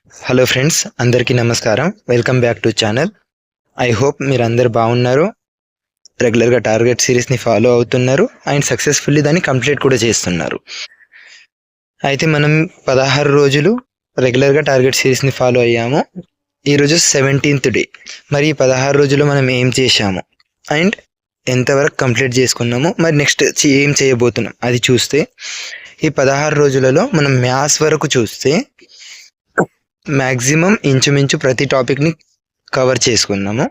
Hello friends, అందరికీ నమస్కారం. Welcome back to channel. I hope మీరందరూ బాగున్నారు, రెగ్యులర్గా టార్గెట్ సిరీస్ని ఫాలో అవుతున్నారు అండ్ సక్సెస్ఫుల్లీ దాన్ని కంప్లీట్ కూడా చేస్తున్నారు. అయితే మనం 16 రోజులు రెగ్యులర్గా టార్గెట్ సిరీస్ని ఫాలో అయ్యాము. ఈరోజు 17th డే. మరి ఈ 16 రోజులు మనం ఏం చేశాము అండ్ ఎంతవరకు కంప్లీట్ చేసుకున్నాము, మరి నెక్స్ట్ ఏం చేయబోతున్నాం అది చూస్తే, ఈ 16 రోజులలో మనం మ్యాథ్స్ వరకు చూస్తే మ్యాక్సిమం ఇంచుమించు ప్రతి టాపిక్ని కవర్ చేసుకున్నాము.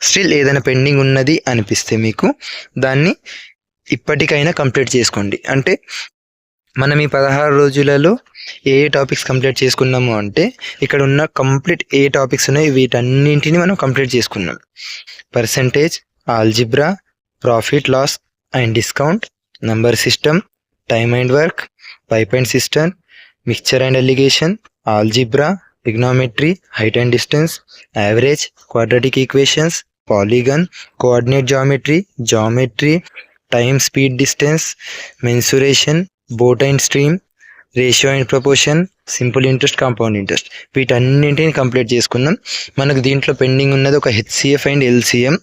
స్టిల్ ఏదైనా పెండింగ్ ఉన్నది అనిపిస్తే మీకు దాన్ని ఇప్పటికైనా కంప్లీట్ చేసుకోండి. అంటే మనం ఈ 16 రోజులలో ఏ టాపిక్స్ కంప్లీట్ చేసుకున్నాము అంటే, ఇక్కడ ఉన్న కంప్లీట్ ఏ టాపిక్స్ ఉన్నాయి వీటన్నింటిని మనం కంప్లీట్ చేసుకున్నాం. Percentage, algebra, profit loss and discount, number system, time and work, pipe and cistern, mixture and alligation, algebra, trigonometry, height and distance, average, quadratic equations, polygon, coordinate geometry, geometry, time, speed, distance, mensuration, boat and stream, ratio and proportion, simple interest, compound interest, వీటన్నింటిని complete చేసుకున్నాం. మనకు దీంట్లో pending ఉన్నది ఒక HCF and LCM.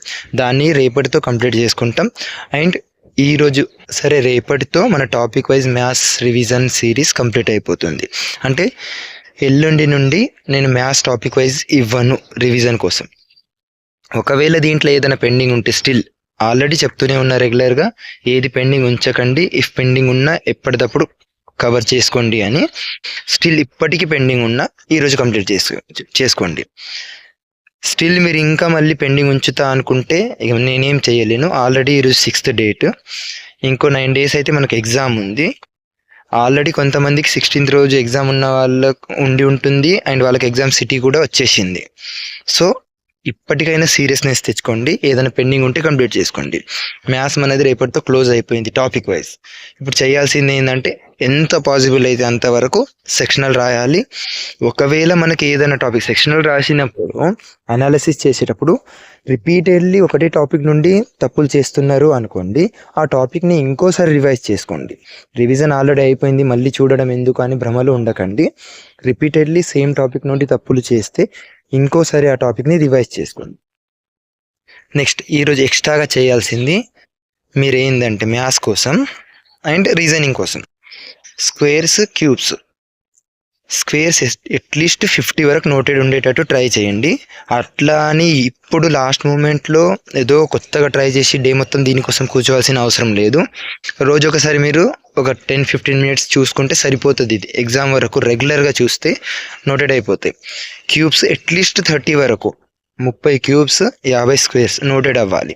దాన్ని రేపటితో complete చేసుకుంటాం. And ఈరోజు సరే, రేపటితో మన topic wise maths revision series complete అయిపోతుంది. అంటే ఎల్లుండి నుండి నేను మ్యాథ్స్ టాపిక్ వైజ్ ఇవ్వను రివిజన్ కోసం. ఒకవేళ దీంట్లో ఏదైనా పెండింగ్ ఉంటే స్టిల్ ఆల్రెడీ చెప్తూనే ఉన్నా రెగ్యులర్గా, ఏది పెండింగ్ ఉంచకండి, ఇఫ్ పెండింగ్ ఉన్నా ఎప్పటికప్పుడు కవర్ చేసుకోండి అని. స్టిల్ ఇప్పటికీ పెండింగ్ ఉన్నా ఈరోజు కంప్లీట్ చేసుకోండి. స్టిల్ మీరు ఇంకా మళ్ళీ పెండింగ్ ఉంచుతా అనుకుంటే ఇక నేనేం చేయలేను. ఆల్రెడీ ఈరోజు 6th డేట్, ఇంకో 9 days అయితే మనకు ఎగ్జామ్ ఉంది. ఆల్రెడీ కొంతమందికి 16th రోజు ఎగ్జామ్ ఉన్న వాళ్ళకు ఉండి ఉంటుంది అండ్ వాళ్ళకి ఎగ్జామ్ సిటీ కూడా వచ్చేసింది. సో ఇప్పటికైనా సీరియస్నెస్ తెచ్చుకోండి, ఏదైనా పెండింగ్ ఉంటే కంప్లీట్ చేసుకోండి. మ్యాథ్స్ అనేది రేపటితో క్లోజ్ అయిపోయింది టాపిక్ వైజ్. ఇప్పుడు చేయాల్సింది ఏంటంటే, ఎంత పాసిబుల్ అయితే అంతవరకు సెక్షనల్ రాయాలి. ఒకవేళ మనకి ఏదైనా టాపిక్ సెక్షనల్ రాసినప్పుడు అనాలిసిస్ చేసేటప్పుడు రిపీటెడ్లీ ఒకటే టాపిక్ నుండి తప్పులు చేస్తున్నారు అనుకోండి, ఆ టాపిక్ని ఇంకోసారి రివైజ్ చేసుకోండి. రివిజన్ ఆల్రెడీ అయిపోయింది, మళ్ళీ చూడడం ఎందుకు అని భ్రమలో ఉండకండి. రిపీటెడ్లీ సేమ్ టాపిక్ నుండి తప్పులు చేస్తే ఇంకోసారి ఆ టాపిక్ని రివైజ్ చేసుకోండి. నెక్స్ట్ ఈరోజు ఎక్స్ట్రాగా చేయాల్సింది మీరేందంటే, మ్యాథ్స్ కోసం అండ్ రీజనింగ్ కోసం స్క్వేర్స్, క్యూబ్స్, స్క్వేర్స్ అట్లీస్ట్ 50 వరకు నోటెడ్ ఉండేటట్టు ట్రై చేయండి. అట్లా అని ఇప్పుడు లాస్ట్ మూమెంట్లో ఏదో కొత్తగా ట్రై చేసి డే మొత్తం దీనికోసం కూర్చోవాల్సిన అవసరం లేదు. రోజు ఒకసారి మీరు ఒక 10-15 minutes చూసుకుంటే సరిపోతుంది. ఇది ఎగ్జామ్ వరకు రెగ్యులర్గా చూస్తే నోటెడ్ అయిపోతాయి. క్యూబ్స్ అట్లీస్ట్ 30 వరకు, 30 క్యూబ్స్, 50 స్క్వేర్స్ నోటెడ్ అవ్వాలి.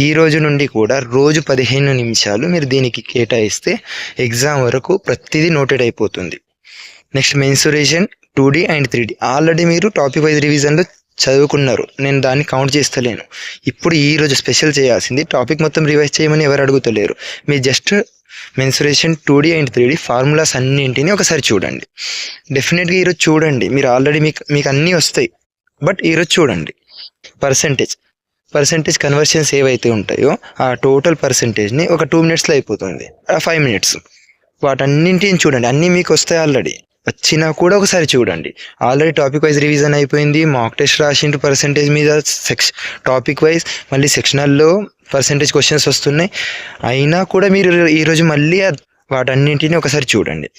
ఈ రోజు నుండి కూడా రోజు 15 నిమిషాలు మీరు దీనికి కేటాయిస్తే ఎగ్జామ్ వరకు ప్రతిదీ నోటెడ్ అయిపోతుంది. Next mensuration 2D and 3D already మీరు టాపిక్ వైజ్ రివిజన్లో చదువుకున్నారు, నేను దాన్ని కౌంట్ చేస్తలేను. ఇప్పుడు ఈరోజు స్పెషల్ చేయాల్సింది, టాపిక్ మొత్తం రివైజ్ చేయమని ఎవరు అడుగుతలేరు, మీరు just mensuration 2D and 3D formulas అన్నింటినీ ఒకసారి చూడండి. డెఫినెట్గా ఈరోజు చూడండి, మీరు ఆల్రెడీ మీకు అన్నీ వస్తాయి, బట్ ఈరోజు చూడండి. పర్సంటేజ్ కన్వర్షన్స్ ఏవైతే ఉంటాయో ఆ టోటల్ పర్సంటేజ్ని ఒక 2 minutesలో అయిపోతుంది, 5 minutes. వాటన్నింటిని చూడండి, అన్నీ మీకు వస్తాయి. ఆల్రెడీ వచ్చినా కూడా ఒకసారి చూడండి. ఆల్రెడీ టాపిక్ వైజ్ రివిజన్ అయిపోయింది, మాక్ టెస్ట్ రాసిండు పర్సంటేజ్ మీద, టాపిక్ వైజ్ మళ్ళీ సెక్షనల్లో పర్సంటేజ్ క్వశ్చన్స్ వస్తున్నాయి. అయినా కూడా మీరు ఈరోజు మళ్ళీ వాటన్నింటినీ ఒకసారి చూడండి.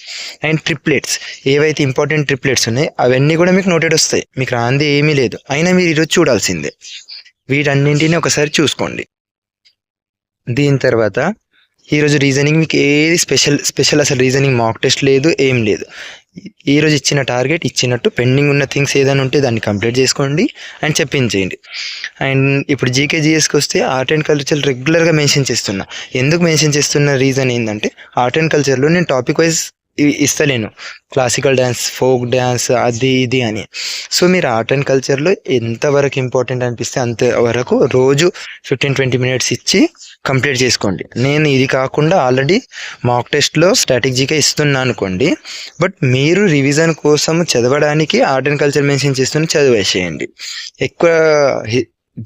అండ్ ట్రిప్లెట్స్, ఏవైతే ఇంపార్టెంట్ ట్రిప్లెట్స్ ఉన్నాయో అవన్నీ కూడా మీకు నోటెడ్ వస్తాయి, మీకు రాంది ఏమీ లేదు, అయినా మీరు ఈరోజు చూడాల్సిందే. వీటన్నింటినీ ఒకసారి చూసుకోండి. దీని తర్వాత ఈరోజు రీజనింగ్ మీకు ఏది స్పెషల్ అసలు రీజనింగ్ మాక్ టెస్ట్ లేదు, ఏం లేదు. ఈరోజు ఇచ్చిన టార్గెట్ ఇచ్చినట్టు పెండింగ్ ఉన్న థింగ్స్ ఏదైనా ఉంటే దాన్ని కంప్లీట్ చేసుకోండి అండ్ చెప్పించేయండి. అండ్ ఇప్పుడు జీకే జిఎస్కి వస్తే ఆర్ట్ అండ్ కల్చర్ రెగ్యులర్గా మెన్షన్ చేస్తున్నా. ఎందుకు మెన్షన్ చేస్తున్న రీజన్ ఏంటంటే, ఆర్ట్ అండ్ కల్చర్లో నేను టాపిక్ వైజ్ ఇస్తలేను, క్లాసికల్ డ్యాన్స్, ఫోక్ డ్యాన్స్, అది ఇది అని. సో మీరు ఆర్ట్ అండ్ కల్చర్లో ఎంతవరకు ఇంపార్టెంట్ అనిపిస్తే అంతవరకు రోజు 15-20 minutes ఇచ్చి కంప్లీట్ చేసుకోండి. నేను ఇది కాకుండా ఆల్రెడీ మాక్ టెస్ట్లో స్ట్రాటజీగా ఇస్తున్నా అనుకోండి, బట్ మీరు రివిజన్ కోసం చదవడానికి ఆర్ట్ అండ్ కల్చర్ మెన్షన్ చేస్తున్న చదివేసేయండి. ఎక్కువ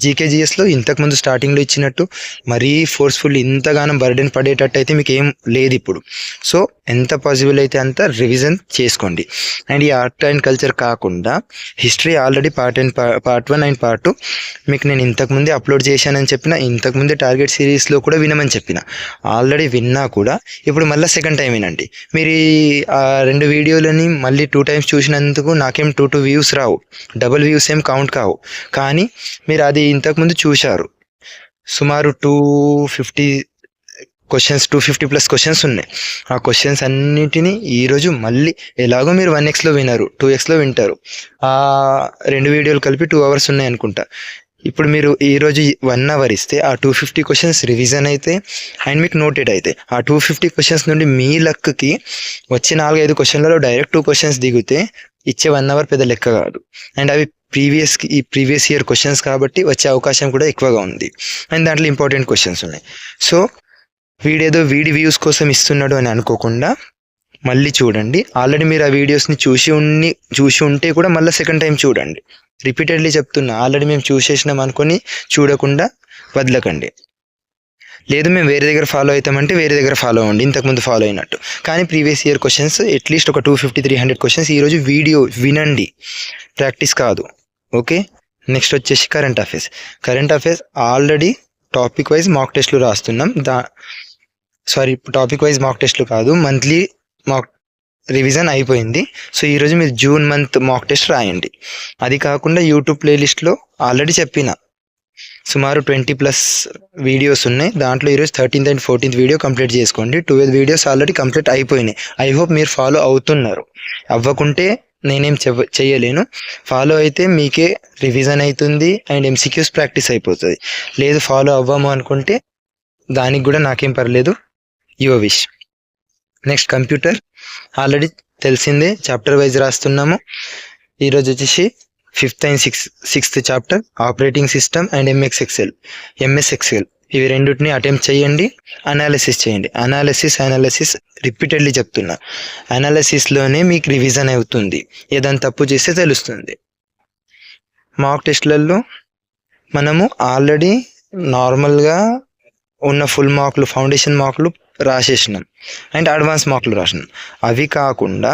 జీకేజీఎస్లో ఇంతకుముందు స్టార్టింగ్లో ఇచ్చినట్టు మరీ ఫోర్స్ఫుల్ ఇంతగానం బర్డెన్ పడేటట్టు అయితే మీకు ఏం లేదు ఇప్పుడు. సో ఎంత పాసిబుల్ అయితే అంత రివిజన్ చేసుకోండి. అండ్ ఈ ఆర్ట్ అండ్ కల్చర్ కాకుండా history already part 1 and part 2 మీకు నేను ఇంతకుముందే అప్లోడ్ చేశానని చెప్పిన, ఇంతకుముందే టార్గెట్ సిరీస్లో కూడా వినమని చెప్పిన. ఆల్రెడీ విన్నా కూడా ఇప్పుడు మళ్ళీ సెకండ్ టైం వినండి. మీరు ఆ 2 వీడియోలని మళ్ళీ 2 టైమ్స్ చూసినందుకు నాకేం 2 వ్యూస్ రావు, డబుల్ వ్యూస్ ఏం కౌంట్ కావు. కానీ మీరు అది ఇంతకుముందు చూశారు. సుమారు 250 క్వశ్చన్స్, 250+ క్వశ్చన్స్ ఉన్నాయి. ఆ క్వశ్చన్స్ అన్నిటినీ ఈరోజు మళ్ళీ ఎలాగో మీరు 1xలో వినరు, 2xలో వింటారు. ఆ 2 వీడియోలు కలిపి 2 hours ఉన్నాయి అనుకుంటా. ఇప్పుడు మీరు ఈరోజు 1 hour ఇస్తే ఆ 250 క్వశ్చన్స్ రివిజన్ అయితే అండ్ మీకు నోటెడ్ అయితే ఆ 250 క్వశ్చన్స్ నుండి మీ లక్కి వచ్చే 4-5 క్వశ్చన్లలో డైరెక్ట్ 2 క్వశ్చన్స్ దిగితే ఇచ్చే 1 hour పెద్ద లెక్క కాదు. అండ్ అవి ప్రీవియస్ ఇయర్ క్వశ్చన్స్ కాబట్టి వచ్చే అవకాశం కూడా ఎక్కువగా ఉంది. అండ్ దాంట్లో ఇంపార్టెంట్ క్వశ్చన్స్ ఉన్నాయి. సో వీడేదో వీడి వ్యూస్ కోసం ఇస్తున్నాడు అని అనుకోకుండా మళ్ళీ చూడండి. ఆల్రెడీ మీరు ఆ వీడియోస్ని చూసి ఉంటే కూడా మళ్ళీ సెకండ్ టైం చూడండి. రిపీటెడ్లీ చెప్తున్నా, ఆల్రెడీ మేము చూసేసినాం అనుకొని చూడకుండా వదలకండి. లేదు మేము వేరే దగ్గర ఫాలో అవుతామంటే వేరే దగ్గర ఫాలో అవ్వండి, ఇంతకుముందు ఫాలో అయినట్టు. కానీ ప్రీవియస్ ఇయర్ క్వశ్చన్స్ అట్లీస్ట్ ఒక 250-300 క్వశ్చన్స్ ఈరోజు వీడియో వినండి, ప్రాక్టీస్ కాదు. ఓకే, నెక్స్ట్ వచ్చేసి current affairs already topic wise mock టెస్ట్లు రాస్తున్నాం. టాపిక్ వైజ్ మాక్ టెస్ట్లు కాదు, మంత్లీ మాక్ రివిజన్ అయిపోయింది. సో ఈరోజు మీరు జూన్ మంత్ మాక్ టెస్ట్ రాయండి. అది కాకుండా యూట్యూబ్ ప్లేలిస్ట్లో ఆల్రెడీ చెప్పిన సుమారు 20+ వీడియోస్ ఉన్నాయి. దాంట్లో ఈరోజు 13th and 14th video complete చేసుకోండి. 12 వీడియోస్ ఆల్రెడీ కంప్లీట్ అయిపోయినాయి. ఐ హోప్ మీరు ఫాలో అవుతున్నారు. అవ్వకుంటే నేనేం చెయ్యలేను. ఫాలో అయితే మీకే రివిజన్ అవుతుంది అండ్ MCQs ప్రాక్టీస్ అయిపోతుంది. లేదు ఫాలో అవ్వము అనుకుంటే దానికి కూడా నాకేం పర్లేదు, your wish. Next computer already తెలిసిందే, చాప్టర్ వైజ్ రాస్తున్నాము. ఈరోజు వచ్చేసి 5th and 6th chapter operating system and MS excel ఇవి రెండింటిని అటెంప్ట్ చేయండి, అనాలిసిస్ చేయండి. అనాలిసిస్ రిపీటెడ్లీ చెప్తున్నా, అనాలిసిస్లోనే మీకు రివిజన్ అవుతుంది. ఏదైనా తప్పు చేస్తే తెలుస్తుంది. మాక్ టెస్ట్లలో మనము ఆల్రెడీ నార్మల్గా ఉన్న ఫుల్ మార్కులు, ఫౌండేషన్ మార్కులు రాసేసినాం అండ్ అడ్వాన్స్ మార్కులు రాసినాం. అవి కాకుండా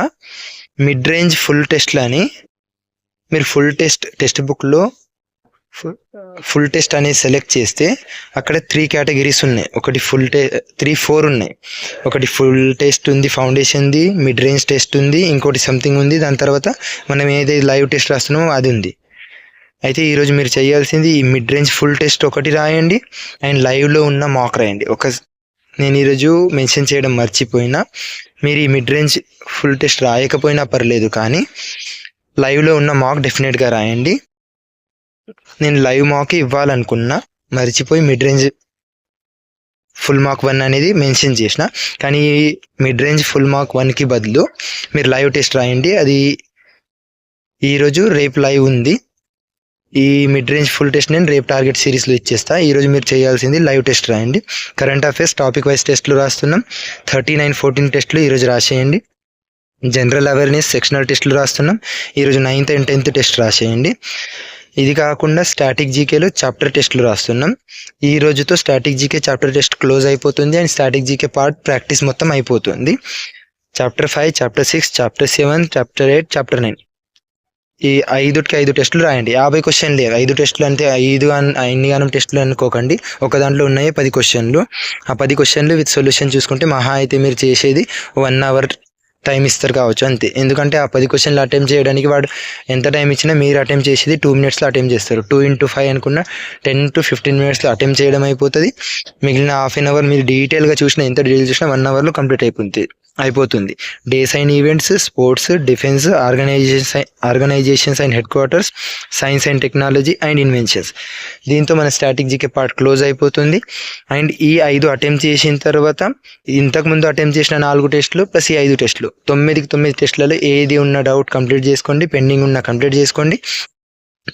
మిడ్ రేంజ్ ఫుల్ టెస్ట్లని మీరు టెక్స్ట్ బుక్లో ఫుల్ టెస్ట్ అనేది సెలెక్ట్ చేస్తే అక్కడ 3 కేటగిరీస్ ఉన్నాయి. ఒకటి 4 ఉన్నాయి. ఒకటి ఫుల్ టెస్ట్ ఉంది, ఫౌండేషన్ది, మిడ్ రేంజ్ టెస్ట్ ఉంది, ఇంకోటి సంథింగ్ ఉంది. దాని తర్వాత మనం ఏదైతే లైవ్ టెస్ట్ రాస్తున్నామో అది ఉంది. అయితే ఈరోజు మీరు చేయాల్సింది ఈ మిడ్ రేంజ్ ఫుల్ టెస్ట్ ఒకటి రాయండి అండ్ లైవ్లో ఉన్న మాక్ రాయండి. నేను ఈరోజు మెన్షన్ చేయడం మర్చిపోయినా, మీరు ఈ మిడ్ రేంజ్ ఫుల్ టెస్ట్ రాయకపోయినా పర్లేదు, కానీ లైవ్లో ఉన్న మాక్ డెఫినెట్గా రాయండి. నేను లైవ్ మాక్ ఇవ్వాలనుకున్నా, మర్చిపోయి మిడ్ రేంజ్ ఫుల్ మార్క్ 1 అనేది మెన్షన్ చేసిన. కానీ మిడ్ రేంజ్ ఫుల్ మార్క్ 1కి బదులు మీరు లైవ్ టెస్ట్ రాయండి. అది ఈరోజు రేపు లైవ్ ఉంది. ఈ మిడ్ రేంజ్ ఫుల్ టెస్ట్ నేను రేపు టార్గెట్ సిరీస్లో ఇచ్చేస్తా. ఈరోజు మీరు చేయాల్సింది లైవ్ టెస్ట్ రాయండి. కరెంట్ అఫైర్స్ టాపిక్ వైజ్ టెస్ట్లు రాస్తున్నాం. 13 and 14 టెస్ట్లు ఈరోజు రాసేయండి. జనరల్ అవేర్నెస్ సెక్షనల్ టెస్ట్లు రాస్తున్నాం. ఈరోజు 9th and 10th టెస్ట్ రాసేయండి. ఇది కాకుండా స్టాటిక్ జీకేలో చాప్టర్ టెస్ట్లు రాస్తున్నాం. ఈ రోజుతో static GK chapter test close అయిపోతుంది and static GK part practice మొత్తం అయిపోతుంది. Chapter 5, chapter 6, chapter 7, chapter 8, chapter 9 ఈ 5 టెస్టులు రాయండి. 50 క్వశ్చన్లు. 5 టెస్టులు అంటే ఎన్ని గానం టెస్టులు అనుకోకండి. ఒక దాంట్లో ఉన్నాయి 10 క్వశ్చన్లు. ఆ 10 క్వశ్చన్లు విత్ సొల్యూషన్ చూసుకుంటే మహా అయితే మీరు చేసేది 1 hour టైం ఇస్తారు కావచ్చు అంతే. ఎందుకంటే ఆ 10 క్వశ్చన్లు అటెంప్ట్ చేయడానికి వాడు ఎంత టైం ఇచ్చినా మీరు అటెంప్ట్ చేసేది 2 minutesలో అటెంప్ట్ చేస్తారు. 2 into 5 అనుకున్న 10 to 15 minutesలో అటెంప్ట్ చేయడం అయిపోతుంది. మిగిలిన ½ an hour మీరు డీటెయిల్గా చూసినా, ఎంత డీటెయిల్ చూసినా 1 hourలో కంప్లీట్ అయిపోతుంది. Days and events, sports, defence, organisations and headquarters, science and technology and inventions. దీంతో మన స్టాటిక్ జీకే పార్ట్ క్లోజ్ అయిపోతుంది. అండ్ ఈ 5 అటెంప్ట్ చేసిన తర్వాత ఇంతకుముందు అటెంప్ట్ చేసిన 4 టెస్టులు ప్లస్ ఈ 5 టెస్టులు 9 టెస్టులలో ఏది ఉన్న డౌట్ కంప్లీట్ చేసుకోండి, పెండింగ్ ఉన్న కంప్లీట్ చేసుకోండి.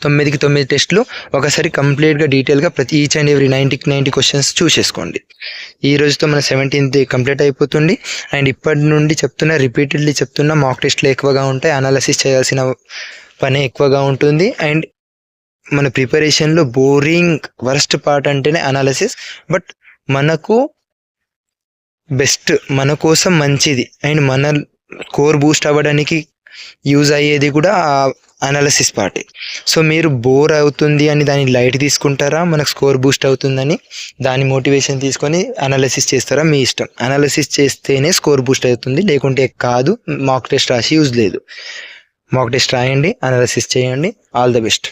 9 టెస్టులు ఒకసారి కంప్లీట్గా డీటెయిల్గా ప్రతి ఈచ్ అండ్ ఎవ్రీ 90 క్వశ్చన్స్ చూసేసుకోండి. ఈ రోజుతో మన 17th కంప్లీట్ అయిపోతుంది. అండ్ ఇప్పటి నుండి రిపీటెడ్లీ చెప్తున్నా మాక్ టెస్ట్లు ఎక్కువగా ఉంటాయి, అనాలిసిస్ చేయాల్సిన పని ఎక్కువగా ఉంటుంది. అండ్ మన ప్రిపరేషన్లో బోరింగ్ వర్స్ట్ పార్ట్ అంటేనే అనాలిసిస్. బట్ మనకు బెస్ట్, మన కోసం మంచిది అండ్ మన కోర్ బూస్ట్ అవ్వడానికి యూజ్ అయ్యేది కూడా అనాలిసిస్ పార్టే. సో మీరు బోర్ అవుతుంది అని దాన్ని లైట్ తీసుకుంటారా, మనకు స్కోర్ బూస్ట్ అవుతుందని దాని మోటివేషన్ తీసుకొని అనాలిసిస్ చేస్తారా, మీ ఇష్టం. అనాలిసిస్ చేస్తేనే స్కోర్ బూస్ట్ అవుతుంది, లేకుంటే కాదు. మాక్ టెస్ట్ రాసి యూజ్ లేదు. మాక్ టెస్ట్ రాయండి, అనాలిసిస్ చేయండి. All the best.